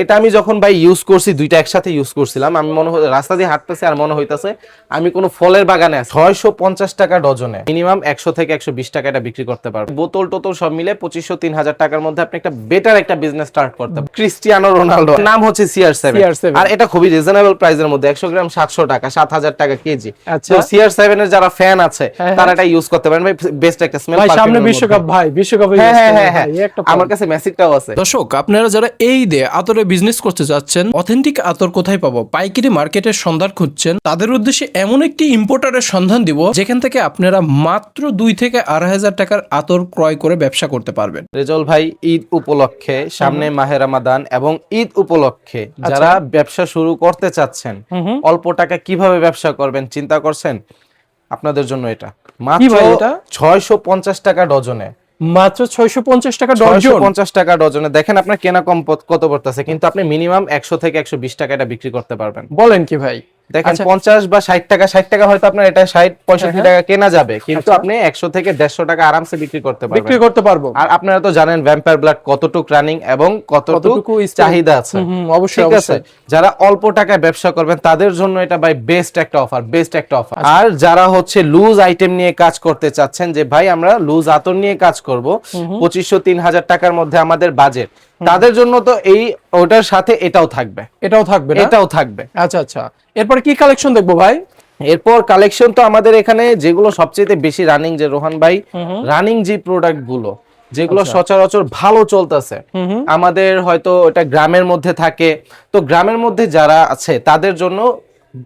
এটা আমি যখন ভাই ইউজ করছি, দুইটা একসাথে ইউজ করছিলাম, আমি মনে হয় রাস্তা দিয়ে হাঁটতেছি আর মনে হইতাছে আমি কোনো ফলের বাগানে আছি। 650 টাকা ডজনে, মিনিমাম 100 থেকে 120 টাকা এটা বিক্রি করতে পারবেন। বোতল টোতল সব মিলে 2500-3000 টাকার মধ্যে আপনি একটা বেটার একটা বিজনেস স্টার্ট করতে পারবেন। ক্রিস্টিয়ানো রোনালদো, নাম হচ্ছে CR7, আর এটা খুবই রিজনেবল প্রাইসের মধ্যে, 100 গ্রাম 700 টাকা, 7000 টাকা কেজি। তো CR7 এর যারা ফ্যান আছে তারা এটা ইউজ করতে পারেন ভাই, বেস্ট একটা স্মেল। ভাই সামনে বিশ্বকাপ, ভাই বিশ্বকাপে আমার কাছে মেসিকটাও আছে। দর্শক, আপনারা যারা এই দিয়ে আতরে বিজনেস করতে যাচ্ছেন, অথেন্টিক আতর কোথায় পাবো, পাইকারি মার্কেটের সন্ধান খুঁজছেন, তাদের উদ্দেশ্যে এমন একটি ইম্পোর্টারের সন্ধান দিব যেখান থেকে আপনারা মাত্র 2 থেকে 2,500 টাকার আতর ক্রয় করে ব্যবসা করতে পারবেন। রেজল ভাই, ঈদ উপলক্ষে, সামনে মাহে রমাদান এবং ঈদ উপলক্ষে যারা ব্যবসা শুরু করতে চাচ্ছেন, অল্প টাকা কিভাবে ব্যবসা করবেন চিন্তা করছেন, আপনাদের জন্য এটা মাত্র 650 টাকা ডজনে। মাত্র 650 টাকা ডজন, 650 টাকা ডজনে। দেখেন আপনার কেনা কম কত পড়তেছে, কিন্তু আপনি মিনিমাম 100 থেকে 120 টাকা এটা বিক্রি করতে পারবেন। বলেন কি ভাই? দেখেন 50 বা 60 টাকা হয়তো আপনার এটা 60-65 টাকা কেনা যাবে, কিন্তু আপনি 100 থেকে 150 টাকা আরামসে বিক্রি করতে পারবেন। আর আপনারা তো জানেন ভ্যাম্পায়ার ব্লাড কতটুক রানিং এবং কতটুকু চাহিদা আছে। অবশ্যই ঠিক আছে, যারা অল্প টাকায় ব্যবসা করবেন তাদের জন্য এটা ভাই বেস্ট একটা অফার। আর যারা হচ্ছে লুজ আইটেম নিয়ে কাজ করতে চাচ্ছেন, যে ভাই আমরা লুজ আতর নিয়ে কাজ করব, 2500-3000 টাকার মধ্যে আমাদের বাজেট, তাদের জন্য তো এই ওটার সাথে এটাও থাকবে। আচ্ছা আচ্ছা, এরপর কি কালেকশন দেখবো ভাই? এরপর কালেকশন তো আমাদের এখানে যেগুলো সবচেয়ে বেশি রানিং, যে রোহান ভাই রানিং যে প্রোডাক্ট গুলো যেগুলো সচরাচর ভালো চলতেছে, আমাদের হয়তো এটা গ্রামের মধ্যে থাকে, তো গ্রামের মধ্যে যারা আছে তাদের জন্য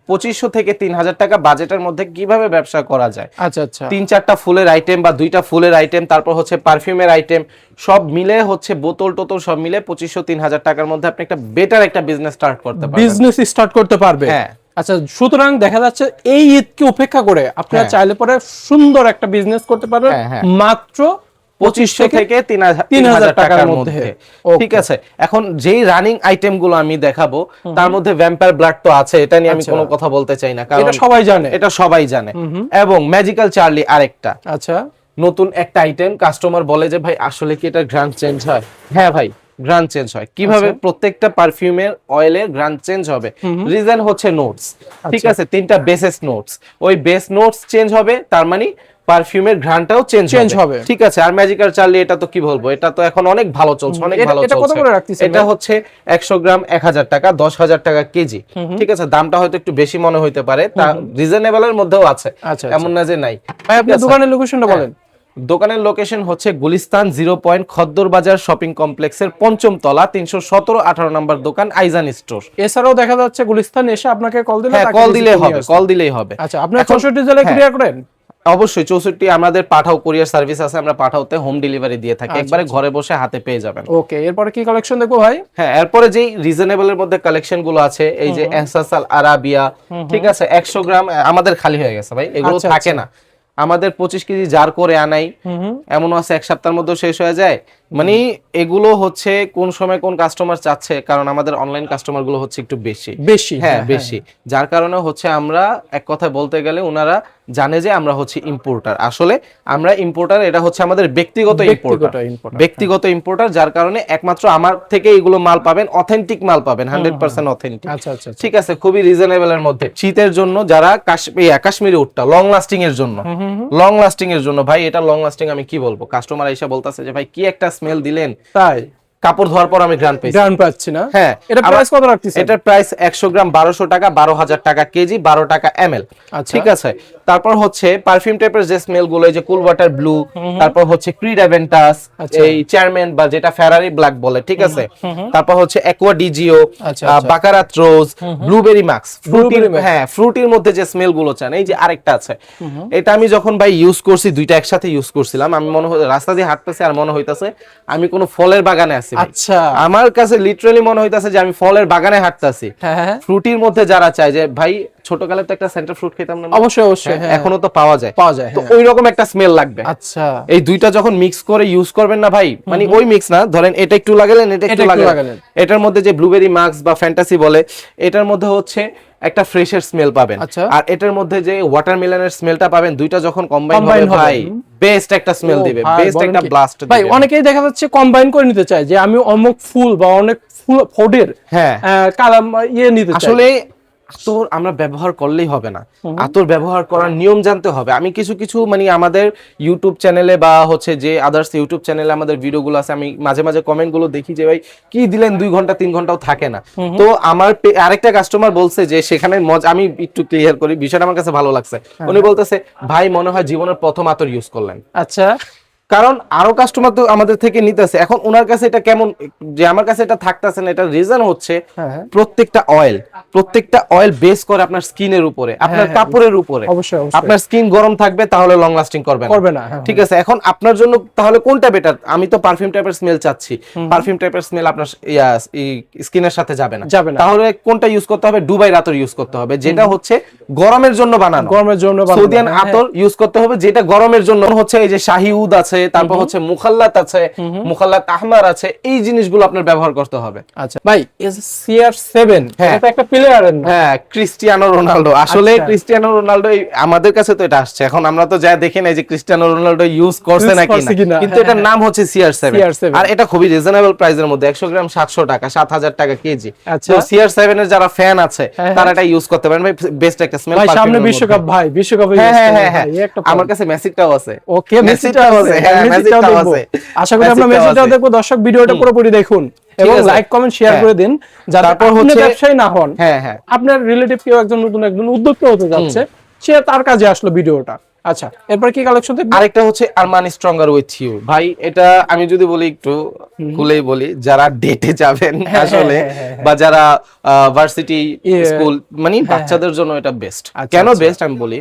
2500 থেকে 3000 টাকা বাজেটের মধ্যে কিভাবে ব্যবসা করা যায়। আচ্ছা আচ্ছা, 3-4টা ফুলের আইটেম বা 2টা ফুলের আইটেম, তারপর হচ্ছে পারফিউমের আইটেম, সব মিলে হচ্ছে বোতল টোতল সব মিলে 2500-3000 টাকার মধ্যে আপনি একটা বেটার একটা বিজনেস স্টার্ট করতে পারবেন। হ্যাঁ, আচ্ছা, সুতরাং দেখা যাচ্ছে এই ঈদকে উপেক্ষা করে আপনারা চাইলে পরে সুন্দর একটা বিজনেস করতে পারবেন মাত্র 2500 থেকে 3000 টাকার মধ্যে। ঠিক আছে, এখন যেই রানিং আইটেম গুলো আমি দেখাবো তার মধ্যে ভ্যাম্পায়ার ব্লাড তো আছে, এটা নিয়ে আমি কোনো কথা বলতে চাই না, কারণ এটা সবাই জানে। এবং ম্যাজিক্যাল চার্লি আরেকটা, আচ্ছা নতুন একটা আইটেম। কাস্টমার বলে যে ভাই আসলে কি এটা গ্রান্ড চেঞ্জ হয়? হ্যাঁ ভাই, গ্রান্ড চেঞ্জ হয়। কিভাবে? প্রত্যেকটা পারফিউমের অয়েলের গ্রান্ড চেঞ্জ হবে। রিজন হচ্ছে নোটস। ঠিক আছে, 3টা বেসেস নোটস, ওই বেস নোটস চেঞ্জ হবে, তার মানে পারফিউমের ঘ্রাণটাও চেঞ্জ হবে। ঠিক আছে, আর ম্যাজিক্যাল চার্লি এটা তো কি বলবো, এটা তো এখন অনেক ভালো চলছে, এটা হচ্ছে 100 গ্রাম 1000 টাকা, 10,000 টাকা কেজি। ঠিক আছে, দামটা হয়তো একটু বেশি মনে হইতে পারে, তা রিজনেবল এর মধ্যেও আছে, এমন না যে নাই। ভাই আপনি দোকানের লোকেশনটা বলেন। দোকানের লোকেশন হচ্ছে গুলিস্তান 0 পয়েন্ট খদ্দর বাজার শপিং কমপ্লেক্সের 5ম তলা, 317-18 নম্বর দোকান, আইজান স্টোর। এছাড়াও দেখা যাচ্ছে গুলিস্তান এসে আপনাকে কল দিলেই হবে। আচ্ছা, আপনি 64 জেলায় কুরিয়ার করেন? অবশ্যই, 64 আমাদের পাঠাও কুরিয়ার সার্ভিস আছে, আমরা পাঠাওতে হোম ডেলিভারি দিয়ে থাকি, একবারে ঘরে বসে হাতে পেয়ে যাবেন। ওকে, এরপরে কি কালেকশন দেখবো ভাই? হ্যাঁ, এরপরে যেই রিজনেবল এর মধ্যে কালেকশন গুলো আছে, এই যে এহসাসাল আরাবিয়া, ঠিক আছে, 100 গ্রাম আমাদের খালি হয়ে গেছে ভাই, এগুলো থাকে না আমাদের। 25 কেজি জার করে আনাই, এমন আছে 1 সপ্তাহের মধ্যে শেষ হয়ে যায়। মানে এগুলো হচ্ছে কোন সময় কোন কাস্টমার চাচ্ছে, কারণ আমাদের অনলাইন কাস্টমার গুলো হচ্ছে একটু বেশি, যার কারণে হচ্ছে আমরা এক কথায় বলতে গেলে ওনারা জানে যে আমরা হচ্ছে ইম্পোর্টার। আসলে আমরা ইম্পোর্টার, এটা হচ্ছে আমাদের ব্যক্তিগত ইম্পোর্টার, যার কারণে একমাত্র আমার থেকে এগুলো মাল পাবেন, অথেন্টিক মাল পাবেন, 100% অথেন্টিক। ঠিক আছে, খুবই রিজনেবল এর মধ্যে। শীতের জন্য যারা কাশ্মীরি উটটা লং লাস্টিং এর জন্য ভাই, এটা লং লাস্টিং আমি কি বলবো, কাস্টমার এসে বলতাছে যে ভাই কি একটা স্মেল দিলেন, তাই কাপড় ধোয়ার পর আমি গ্রান পাচ্ছি না। হ্যাঁ, এটা প্রাইস কত রাখতেছেন? এটার প্রাইস 100 গ্রাম 1200 টাকা, 12,000 টাকা কেজি, 12 টাকা ml। ঠিক আছে, তারপর হচ্ছে পারফিউম টাইপের যে স্মেল গুলো, এই যে কুল ওয়াটার ব্লু, তারপর হচ্ছে ক্রিড অ্যাভেন্টাস, এই চেয়ারম্যান বা যেটা ফেরারি ব্ল্যাক বলে, ঠিক আছে, তারপর হচ্ছে অ্যাকোয়া ডিজিও, বাকারাত রোজ, ব্লুবেরি ম্যাক্স, ফ্রুটির মধ্যে যে স্মেল গুলো চান। এই যে আরেকটা আছে, এটা আমি যখন ভাই ইউজ করছি, দুইটা একসাথে ইউজ করছিলাম, আমি মনে হয় রাস্তা দিয়ে হাঁটতেছি আর মনে হইতাছে আমি কোনো ফলের বাগানে আছি। আচ্ছা, আমার কাছে লিটারালি মনে হইতাছে যে আমি ফলের বাগানে হাঁটতাছি। ফ্রুটির মধ্যে যারা চায় যে ভাই ছোটকালে তো একটা সেন্টার ফ্রুট খেতাম না, অবশ্যই এখনো তো পাওয়া যায়, তো ওই রকম একটা স্মেল লাগবে। আচ্ছা, এই দুইটা যখন মিক্স করে ইউজ করবেন না ভাই, মানে ওই মিক্স না, ধরেন এটা একটু লাগালেন, এটা একটু লাগালেন, এটার মধ্যে যে ব্লুবেরি মাস্ক বা ফ্যান্টাসি বলে, এটার মধ্যে হচ্ছে একটা ফ্রেশের স্মেল পাবেন। আচ্ছা। আর এটার মধ্যে যে ওয়াটারমেলনের স্মেলটা পাবেন, দুইটা যখন কম্বাইন হবে Combine হবে। ভাই বেস্ট একটা স্মেল দিবে, ভাই, বেস্ট বলেন একটা কি? ব্লাস্ট ভাই দিবে। অনেকেই দেখা যাচ্ছে কম্বাইন করে নিতে চায় যে আমি অমুক ফুল বা অনেক ফুল ফোডের হ্যাঁ। কালাম নিতে চাই। আসলে আতর আমরা ব্যবহার করলেই হবে না, আতর ব্যবহার করার নিয়ম জানতে হবে। আমি কিছু কিছু মানে আমাদের ইউটিউব চ্যানেলে বা হচ্ছে যে আদার্স ইউটিউব চ্যানেলে আমাদের ভিডিওগুলো আছে, আমি মাঝে মাঝে কমেন্টগুলো দেখি যে ভাই কি দিলেন 2 ঘন্টা 3 ঘন্টাও থাকে না। তো আমার আরেকটা কাস্টমার বলছে যে সেখানে আমি একটু ক্লিয়ার করি, বিষয়টা আমার কাছে ভালো লাগছে। উনি বলতেছে ভাই মনে হয় জীবনের প্রথম আতর ইউজ করলেন। আচ্ছা, কারণ আরো কাস্টমার তো আমাদের থেকে নিতেছে, এখন ওনার কাছে এটা কেমন যে আমার কাছে এটা থাকতেছে না, এটা রিজন হচ্ছে হ্যাঁ। প্রত্যেকটা অয়েল বেস করে আপনার স্কিনের উপরে, আপনার হ্যাঁ, কাপড়ের উপরে। অবশ্যই, অবশ্যই। আপনার স্কিন গরম থাকবে তাহলে লং লাস্টিং করবে না, হ্যাঁ, ঠিক আছে। এখন আপনার জন্য তাহলে কোনটা বেটার? আমি তো পারফিউম টাইপের স্মেল চাচ্ছি, পারফিউম টাইপের স্মেল আপনার স্কিনের সাথে যাবে না। তাহলে কোনটা ইউজ করতে হবে? দুবাই আতর ইউজ করতে হবে, যেটা হচ্ছে গরমের জন্য বানানো, গরমের জন্য বানানো। সৌদিয়ান হ্যাঁ, আতর ইউজ করতে হবে যেটা গরমের জন্য হচ্ছে এই যে শাহি উদ আছে, তারপর হচ্ছে মুখাল্লাত আছে, মুখাল্লাত আহমার আছে, এই জিনিসগুলো আপনার ব্যবহার করতে হবে। আচ্ছা ভাই, CR7 হ্যাঁ। এটা তো একটা প্লেয়ারের না? হ্যাঁ, ক্রিস্টিয়ানো রোনালদো। আসলে আচ্ছা। ক্রিস্টিয়ানো রোনালদো আমাদের কাছে তো এটা আসছে, এখন আমরা তো যা দেখি না যে ক্রিস্টিয়ানো রোনালদো ইউজ করছে Use নাকি করছে কিনা। না, কিন্তু এটার নাম হচ্ছে CR7। CR7 আর এটা খুবই রিজনেবল প্রাইসের মধ্যে, 100 গ্রাম 700 টাকা, 7000 টাকা কেজি। আচ্ছা। তো CR7 এর যারা ফ্যান আছে হ্যাঁ, তারা এটা ইউজ করতে পারেন ভাই, বেস্ট একটা স্মেল। ভাই সামনে বিশ্বকাপ, ভাই বিশ্বকাপে হ্যাঁ use হ্যাঁ করবে হ্যাঁ হ্যাঁ, ভাই, এই একটা আমার কাছে মেসিটাও আছে। ওকে, মেসিটাও আছে, হ্যাঁ মেসিটাও আছে। আশা করি আপনারা মেসেজটাও দেখবো। দর্শক ভিডিওটা পুরোপুরি দেখুন এবং আছে। লাইক কমেন্ট শেয়ার হ্যাঁ। করে দিন, যাতে তারপর আপনি হচ্ছে- ব্যবসায়ী না হন, হ্যাঁ হ্যাঁ, আপনার রিলেটিভ কেউ একজন নতুন উদ্যোক্তা হতে যাচ্ছে, সে তার কাজে আসলো ভিডিওটা। আচ্ছা, এরপর কি কালেকশন দেখবো? আরেকটা হচ্ছে আরমানি স্ট্রঙ্গার উইথ ইউ। ভাই এটা আমি যদি বলি একটু খুলেই বলি, যারা ডেটে যাবেন আসলে বা যারা ভার্সিটি Yeah. স্কুল মানে বাচ্চাদের জন্য এটা বেস্ট। আচ্ছা, কেন আচ্ছা। বেস্ট আমি বলি,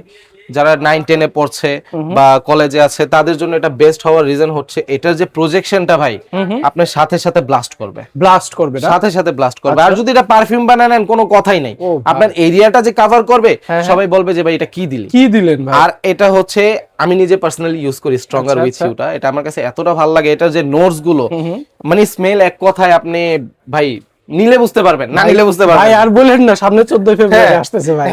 যারা 9-10 এ পড়ছে বা কলেজে আছে তাদের জন্য এটা বেস্ট হওয়ার রিজন হচ্ছে এটার যে প্রজেকশনটা ভাই আপনার সাথে সাথে ব্লাস্ট করবে, ব্লাস্ট করবে না? সাথে সাথে ব্লাস্ট করবে। আর যদি এটা পারফিউম বানায় নেন কোনো কথাই নাই, ও ভাই। আপনার এরিয়াটা যে কভার করবে হ্যাঁ, সবাই বলবে যে ভাই এটা কি দিলি। কি দিলেন ভাই? আর এটা হচ্ছে আমি নিজে পার্সোনালি ইউজ করি স্ট্রঙ্গার আচ্ছা, উইথ আচ্ছা। ইউটা, এটা আমার কাছে এতটা ভালো লাগে। এটার যে নোটস গুলো মানে স্মেল এক কথায় আপনি ভাই নিলে বুঝতে পারবেন, না নিলে বুঝতে পারবেন ভাই না। আর বলেন না, সামনে 14 ফেব্রুয়ারি হ্যাঁ। আসতেছে ভাই।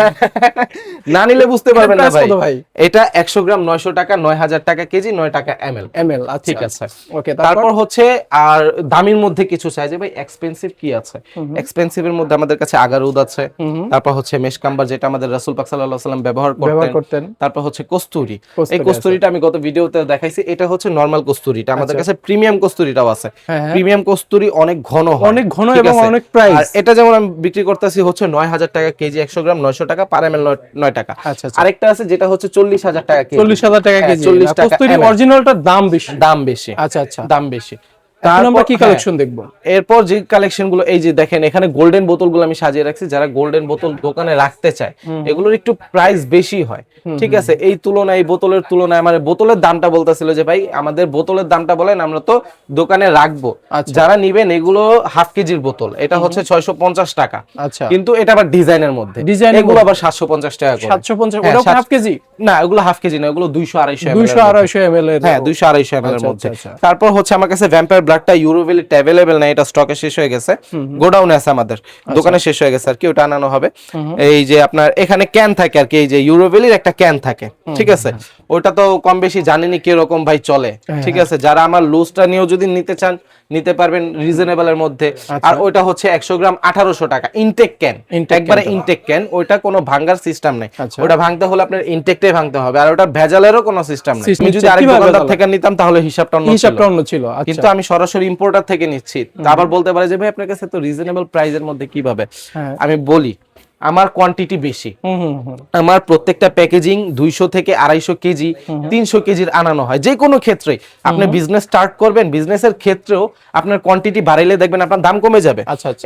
না নিলে বুঝতে পারবেন না price ভাই। কত ভাই? এটা 100 গ্রাম 900 টাকা, 9000 টাকা কেজি, 9 টাকা ml। ml, আচ্ছা, ঠিক আছে। ওকে, তারপর হচ্ছে আর দামির মধ্যে কিছু চাই যে ভাই এক্সপেন্সিভ কি আছে। এক্সপেন্সিভ এর মধ্যে আমাদের কাছে আগারউদ আছে, তারপর হচ্ছে মেশকাম্বার যেটা আমাদের রাসূল পাক সাল্লাল্লাহু আলাইহি ওয়াসাল্লাম ব্যবহার করতেন, তারপর হচ্ছে কস্তুরি। এই কস্তুরিটা আমি গত ভিডিওতে দেখাইছি, এটা হচ্ছে নরমাল কস্তুরিটা। আমাদের কাছে প্রিমিয়াম কস্তুরিটাও আছে। প্রিমিয়াম কস্তুরি অনেক ঘন হয়, অনেক ঘন ঠিক এবং আছে? অনেক প্রাইস। আর এটা যেমন আমি বিক্রি করতেছি হচ্ছে 9000 টাকা কেজি, 100 গ্রাম 900 টাকা, পার ml 9 টাকা। আচ্ছা, আচ্ছা। আরেকটা আছে যেটা হচ্ছে 40000 টাকা কেজি। 40,000 টাকা হ্যাঁ, কেজি। 40 টাকা কস্তুরি ml। অরিজিনালটার দাম বেশি। দাম বেশি, আচ্ছা, আচ্ছা। দাম বেশি। এখন আমরা কি হ্যাঁ, কালেকশন দেখবো? এরপর যে কালেকশন গুলো এই যে দেখেন এখানে গোল্ডেন বোতলগুলো আমি সাজিয়ে রাখছি, যারা গোল্ডেন বোতল দোকানে রাখতে চায় এগুলোর একটু প্রাইস বেশি হয়, ঠিক আছে? এই তুলনায় এই বোতলের তুলনায় আমার বোতলের দামটা বলতেছিল যে ভাই আমাদের বোতলের দামটা বলেন, আমরা তো দোকানে রাখবো। আচ্ছা। যারা নিবেন এগুলো হাফ কেজির বোতল, এটা হচ্ছে 650 টাকা। আচ্ছা, কিন্তু এটা আবার ডিজাইনের মধ্যে, ডিজাইনের এগুলো আবার 750 টাকা করে। 750, হ্যাঁ, ওটাও হাফ কেজি? না এগুলো হাফ কেজি না, এগুলো 200-250 ml 200-250 ml এর। হ্যাঁ 200-250 ml এর আচ্ছা, মধ্যে। আচ্ছা, আচ্ছা। তারপর হচ্ছে আমার কাছে ভ্যাম্পায়ার ব্লাডটা ইউরোভ্যালি অ্যাভেলেবল না, এটা স্টকে শেষ হয়ে গেছে, গোডাউনে আছে আমাদের, দোকানে শেষ হয়ে গেছে আর কি, ওটা আনানো হবে। এই যে আপনার এখানে ক্যান থাকে আর কি, এই যে ইউরোভ্যালির একটা ক্যান থাকে, ঠিক আছে? ওটা তো কম বেশি জানেনি কি রকম ভাই চলে, ঠিক আছে? যারা আমার লুজটা নিয়েও যদি নিতে চান নিতে পারবেন রিজনেবল এর মধ্যে। আর ওইটা হচ্ছে 100 গ্রাম 1800 টাকা, ইনটেক ক্যান, একবারে ইনটেক ক্যান, ওইটা কোনো ভাঙার সিস্টেম নাই। ওটা ভাঙতে হলে আপনার ইনটেকটাই ভাঙতে হবে, আর ওটা ভেজালেরও কোনো সিস্টেম নাই। আমি যদি আরেক দোকানদার থেকে নিতাম তাহলে হিসাবটা অন্য ছিল, কিন্তু আমি সরাসরি ইম্পোর্টার থেকে নিচ্ছি। আবার বলতে পারে যে ভাই আপনার কাছে তো রিজনেবল প্রাইসের মধ্যে কিভাবে? আমি বলি আমার কোয়ান্টিটি বেশি, আমার প্রত্যেকটা প্যাকেজিং 200 থেকে 250 কেজি 300 কেজির আনানো হয়। যে কোনো ক্ষেত্রে আপনি বিজনেস স্টার্ট করবেন, বিজনেসের ক্ষেত্রেও আপনার কোয়ান্টিটি বাড়াইলে দেখবেন আপনার দাম কমে যাবে।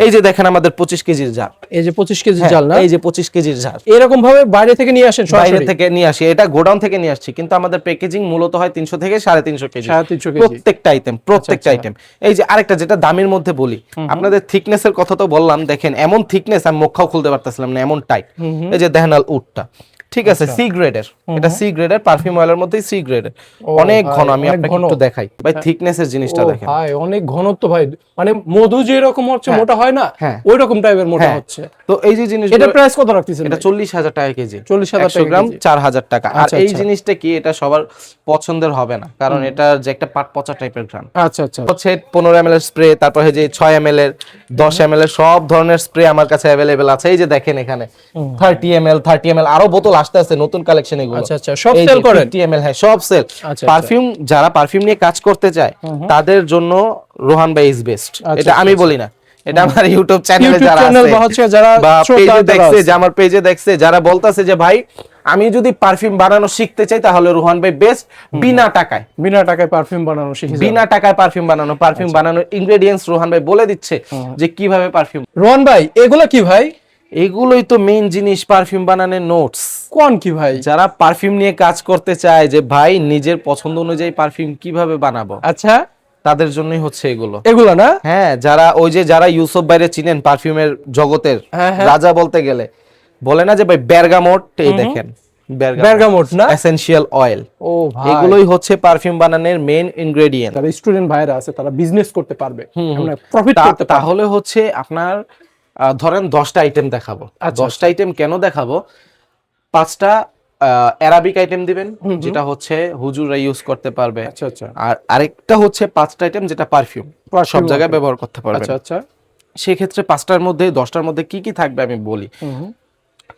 এই যে দেখেন আমাদের 25 কেজির জার, এই যে 25 কেজি জাল না, এই যে 25 কেজির জার এরকম ভাবে বাইরে থেকে নিয়ে আসেন, বাইরে থেকে নিয়ে আসি, এটা গোডাউন থেকে নিয়ে আসছি, কিন্তু আমাদের প্যাকেজিং মূলত হয় 300 থেকে 350 কেজি, 350 কেজি প্রত্যেকটা আইটেম, প্রত্যেকটা আইটেম। এই যে আরেকটা যেটা দামের মধ্যে বলি, আপনাদের থিকনেসের কথা তো বললাম, দেখেন এমন থিকনেস আমি মুখও খুলতে পারতেছিলাম না, এমন টাইট। এই যে দেখেন উডটা ঠিক আছে, সি গ্রেডের, এটা সি গ্রেডের পারফিউম অয়েলের মধ্যেই সি গ্রেডের, অনেক ঘন। আমি আপনাকে একটু দেখাই ভাই, থিকনেসের জিনিসটা দেখেন ভাই, অনেক ঘনত্ব ভাই, মানে মধু যে এরকম হচ্ছে মোটা হয় না, হ্যাঁ। ওই রকম টাইপের মোটা হচ্ছে। তো এই যে জিনিস, এটা প্রাইস কত রাখতেছেন? এটা 40,000 টাকা কেজি, 40,000 100 গ্রাম 4,000 টাকা। আর আচ্ছা, এই আচ্ছা। জিনিসটা কি, এটা সবার পছন্দের হবে না, কারণ এটা যে একটা পাট পচা টাইপের ঘ্রাণ। আচ্ছা আচ্ছা হচ্ছে 15 ml এর স্প্রে, তারপর এই যে 6 ml এর, 10 ml এর, সব ধরনের স্প্রে আমার কাছে अवेलेबल আছে। এই যে দেখেন এখানে 30 ml আরো বোতল আসতে আছে, নতুন কালেকশন এগুলো। আচ্ছা আচ্ছা, সব এই যে সেল করেন? 50 ml, হ্যাঁ সব সেল। আচ্ছা, পারফিউম, যারা পারফিউম নিয়ে কাজ করতে চায় তাদের জন্য রোহান ভাই ইজ বেস্ট। এটা আমি বলি না, এটা আমার ইউটিউব চ্যানেলে যারা চ্যানেল আছে বা হচ্ছে যারা বা শ্রোতা পেজে যারা দেখছে, আছে। যে আমার পেজে দেখছে, যারা বলতাছে যে ভাই আমি যদি পারফিউম বানানো শিখতে চাই তাহলে রোহান ভাই বেস্ট, বিনা টাকায়, বিনা টাকায় পারফিউম বানানো শিখে যাবেন। বিনা টাকায় পারফিউম বানানো, পারফিউম বানানোর ইনগ্রেডিয়েন্টস রোহান ভাই বলে দিচ্ছে যে কিভাবে পারফিউম। রোহন ভাই, এগুলো কি ভাই? এগুলোই তো মেইন জিনিস পারফিউম বানানোর নোটস। কোন কি ভাই? যারা পারফিউম নিয়ে কাজ করতে চায় যে ভাই নিজের পছন্দ অনুযায়ী পারফিউম কিভাবে বানাবো, আচ্ছা, তাদের জন্যই হচ্ছে এগুলো। এগুলো না? হ্যাঁ, যারা ওই যে যারা ইউসুফ বাইরে চিনেন পারফিউমের জগতের হ্যাঁ, হ্যাঁ। রাজা বলতে গেলে, বলে না যে ভাই বেরগামোট, এই দেখেন বেরগামোট না? এসেনশিয়াল অয়েল, ও ভাই, এগুলোই হচ্ছে পারফিউম বানানোর মেইন ইনগ্রেডিয়েন্ট। যারা স্টুডেন্ট ভাইরা আছে তারা বিজনেস করতে পারবে, মানে প্রফিট করতে পারবে। তাহলে হচ্ছে আপনার ধরেন 10টা আইটেম দেখাবো। আচ্ছা, 10টা আইটেম কেন দেখাবো? 5টা অ্যারাবিক আইটেম দিবেন, যেটা হচ্ছে হুজুররা ইউজ করতে পারবে। আচ্ছা আচ্ছা আর আরেকটা হচ্ছে 5টা আইটেম যেটা পারফিউম সব জায়গায় ব্যবহার করতে পারবেন। আচ্ছা আচ্ছা, সেই ক্ষেত্রে 5টার মধ্যে 10টার মধ্যে কি কি থাকবে আমি বলি।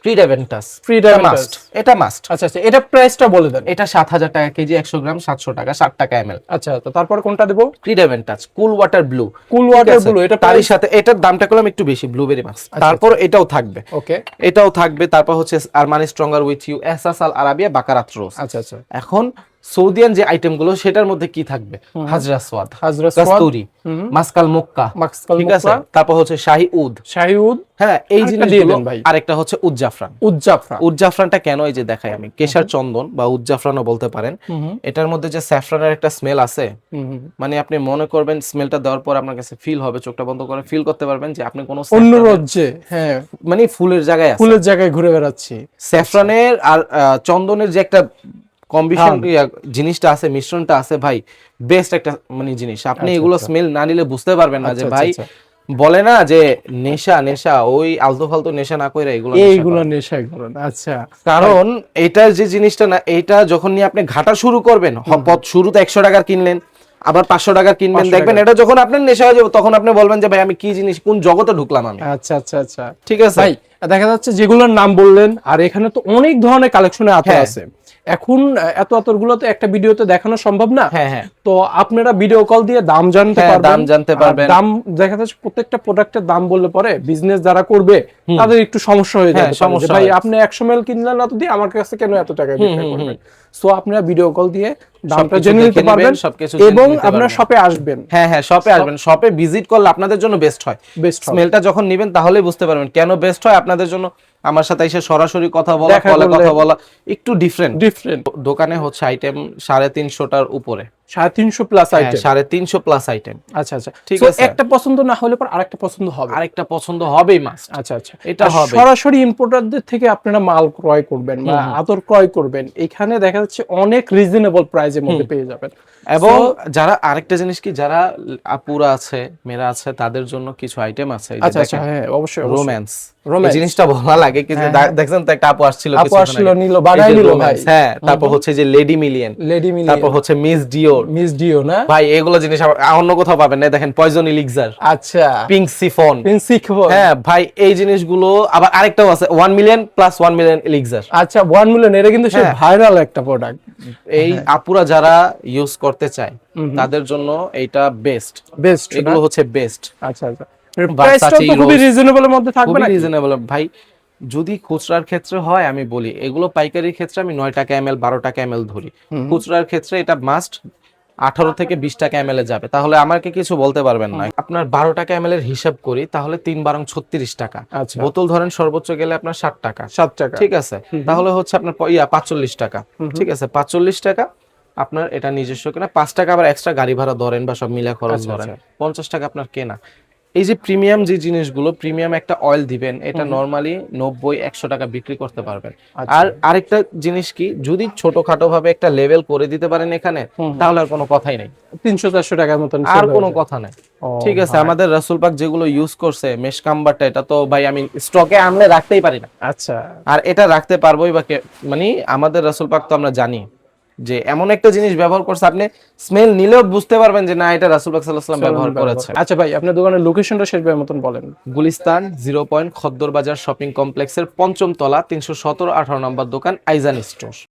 প্রিডেভেন্টাস, Predaventus। এটা মাস্ট। আচ্ছা আচ্ছা, এটা প্রাইসটা বলে দেন। এটা 7,000 টাকা কেজি, 100 গ্রাম 700 টাকা, 60 টাকা ml। আচ্ছা, তো তারপর কোনটা দেব? প্রিডেভেন্টাস cool water blue, cool water blue, এটা তারই সাথে এটার দামটা করলাম একটু বেশি, ব্লুবেরি মাস্ক। তারপর এটাও থাকবে, ওকে, এটাও থাকবে। তারপর হচ্ছে Armani stronger with you, Ehsaas Al Arabia, Baccarat Rouge. আচ্ছা আচ্ছা, এখন সৌদিয়ান যে আইটেমগুলো সেটার মধ্যে কি থাকবে? হাজরা সোয়াদ, হাজরা সোয়াদ, কাস্তুরি, মাসকাল মুক্কা, মাসকাল ঠিক আছে। মুক্কা। তারপর হচ্ছে শাহি উদ, শাহিউদ, হ্যাঁ এই আরেকটা জিনিসগুলো। দিয়ে দেন ভাই। আরেকটা হচ্ছে উজ্জাফরান। উজ্জাফরান। উজ্জাফরানটা কেন, এই যে দেখাই আমি, কেশর চন্দন বা উজ্জাফরানও বলতে পারেন। এটার মধ্যে যে স্যাফরানের একটা স্মেল আছে, মানে আপনি মনে করবেন স্মেলটা দেওয়ার পর আপনার কাছে ফিল হবে, চোখটা বন্ধ করে ফিল করতে পারবেন যে আপনি কোনো অন্য রাজ্যে, হ্যাঁ, মানে ফুলের জায়গায় আছেন। ফুলের জায়গায় ঘুরে বেড়াচ্ছি। স্যাফরানের আর চন্দনের যে একটা কম্বিনেশন জিনিসটা আছে, মিশ্রণটা আছে ভাই, বেস্ট একটা মানে জিনিস। আপনি এগুলো স্মেল না নিলে বুঝতে পারবেন না যে ভাই বলে না যে নেশা নেশা, ওই আলতু ফালতু নেশা না কইরা এইগুলো নেশা করেন। আচ্ছা, কারণ এটার যে জিনিসটা না, এটা যখন নিয়ে আপনি ঘাটা শুরু করবেন, পথ শুরুতে 100 টাকার কিনলেন, আবার 500 টাকার কিনবেন, দেখবেন এটা যখন আপনার নেশা হয়ে যাবে তখন আপনি বলবেন যে ভাই আমি কি জিনিস, কোন জগতে ঢুকলাম আমি। আচ্ছা আচ্ছা আচ্ছা, ঠিক আছে ভাই, দেখা যাচ্ছে যেগুলোর নাম বললেন, আর এখানে তো অনেক ধরনের কালেকশনে আতর আছে। এখন এত আতরগুলো তো একটা ভিডিওতে দেখানো সম্ভব না। হ্যাঁ হ্যাঁ, তো আপনারা ভিডিও কল দিয়ে দাম জানতে পারবেন, দাম জানতে পারবেন। আর দাম দেখা যাচ্ছে প্রত্যেকটা প্রোডাক্টের দাম বললে পরে বিজনেস যারা করবে তাদের একটু সমস্যা হয়ে যাবে, সমস্যা ভাই আপনি 100 ml কিনলেন না তো দিয়ে আমার কাছে কেন এত টাকা বিক্রি করবেন। সো আপনারা ভিডিও কল দিয়ে দামটা জেনে নিতে পারবেন এবং আপনারা শপে আসবেন। হ্যাঁ হ্যাঁ, শপে আসবেন, শপে ভিজিট করলে আপনাদের জন্য বেস্ট হয়। স্মেলটা যখন নেবেন তাহলেই বুঝতে পারবেন কেন বেস্ট হয় আপনাদের জন্য। আমার সাথে এসে সরাসরি কথা বলা, কলে কথা বলা একটু ডিফারেন্ট। দোকানে হচ্ছে আইটেম 350টার উপরে, 350 প্লাস আইটেম, 350 প্লাস আইটেম। আচ্ছা আচ্ছা, ঠিক আছে। একটা পছন্দ না হলে পর আরেকটা পছন্দ হবে, আরেকটা পছন্দ হবেই মাস্ট। আচ্ছা আচ্ছা, এটা হবে। সরাসরি ইম্পোর্টারদের থেকে আপনারা মাল ক্রয় করবেন বা আতর ক্রয় করবেন, এখানে দেখা যাচ্ছে অনেক রিজনেবল প্রাইসের মধ্যে পেয়ে যাবেন। এবং যারা আরেকটা জিনিস কি, যারা আপুরা আছে, মেয়েরা আছে, তাদের জন্য কিছু আইটেম আছে। আচ্ছা আচ্ছা, হ্যাঁ অবশ্যই, রোম্যান্স, এই জিনিসটা বলা লাগে কি, যে দেখছেন তো একটা আপু আসছিল, নিল বানাই নিল ভাই। হ্যাঁ, তারপর হচ্ছে যে লেডি মিলিয়ন, তারপর হচ্ছে মিস ডিও না ভাই, এগুলো জিনিস অন্য কোথাও পাবেন না। দেখেন পয়জন এলিক্সার, আচ্ছা, পিঙ্ক সিফন, হ্যাঁ ভাই এই জিনিসগুলো। আবার আরেকটাও আছে 1 মিলিয়ন প্লাস 1 মিলিয়ন এলিক্সার। আচ্ছা, 1 মিলিয়ন, এটা কিন্তু সেই ভাইরাল একটা প্রোডাক্ট। এই আপুরা যারা ইউজ করতে চায় তাদের জন্য এইটা বেস্ট, এগুলো হচ্ছে বেস্ট। আচ্ছা আচ্ছা, প্রাইসটা তো খুবই রিজনেবলের মধ্যে থাকবে না? রিজনেবল ভাই, যদি খুচরার ক্ষেত্রে হয় আমি বলি, এগুলো পাইকারির ক্ষেত্রে আমি 9 টাকা ml 12 টাকা ml ধরি। খুচরার ক্ষেত্রে এটা মাস্ট 18 থেকে 20 টাকা ml এ যাবে, তাহলে আমাকে কিছু বলতে পারবেন না। আপনার 12 টাকা ml এর হিসাব করি তাহলে 3 বারং 36 টাকা। বোতল ধরেন সর্বোচ্চ গেলে আপনার 60 টাকা, ঠিক আছে। তাহলে হচ্ছে আপনার 45 টাকা, ঠিক আছে। 45 টাকা আপনার এটা নিজস্ব কেনা, 5 টাকা আবার এক্সট্রা গাড়ি ভাড়া ধরেন বা সব মিলা খরচ ধরেন, 50 টাকা আপনার কেনা। এই যে প্রিমিয়াম যে জিনিসগুলো, প্রিমিয়াম একটা অয়েল দিবেন, এটা নরমালি 90-100 টাকা বিক্রি করতে পারবেন। আর আরেকটা জিনিস কি, যদি ছোটখাটো ভাবে একটা লেভেল করে দিতে পারেন এখানে, তাহলে আর কোনো কথাই নাই, 300-400 টাকার মতন আর কোনো কথা নাই। ঠিক আছে, আমাদের রাসূল পাক যেগুলো ইউজ করছে মেশ কাম্বারটা, এটা তো ভাই আমি স্টকে আনলে রাখতেই পারি না। আচ্ছা, আর এটা রাখতে পারবোই বা মানে আমাদের রাসূল পাক তো আমরা জানি যে এমন একটা জিনিস ব্যবহার করছে, আপনি স্মেল নিলেও বুঝতে পারবেন যে না, এটা রাসূল পাক সাল্লাল্লাহু আলাইহি ওয়াসাল্লাম ব্যবহার করেছে। আচ্ছা ভাই, আপনার দোকানের লোকেশনটা শেষবারের মতন বলেন। গুলিস্তান 0 পয়েন্ট খদ্দর বাজার শপিং কমপ্লেক্সের 5ম তলা 317-18 নম্বর দোকান আইজান স্টোর।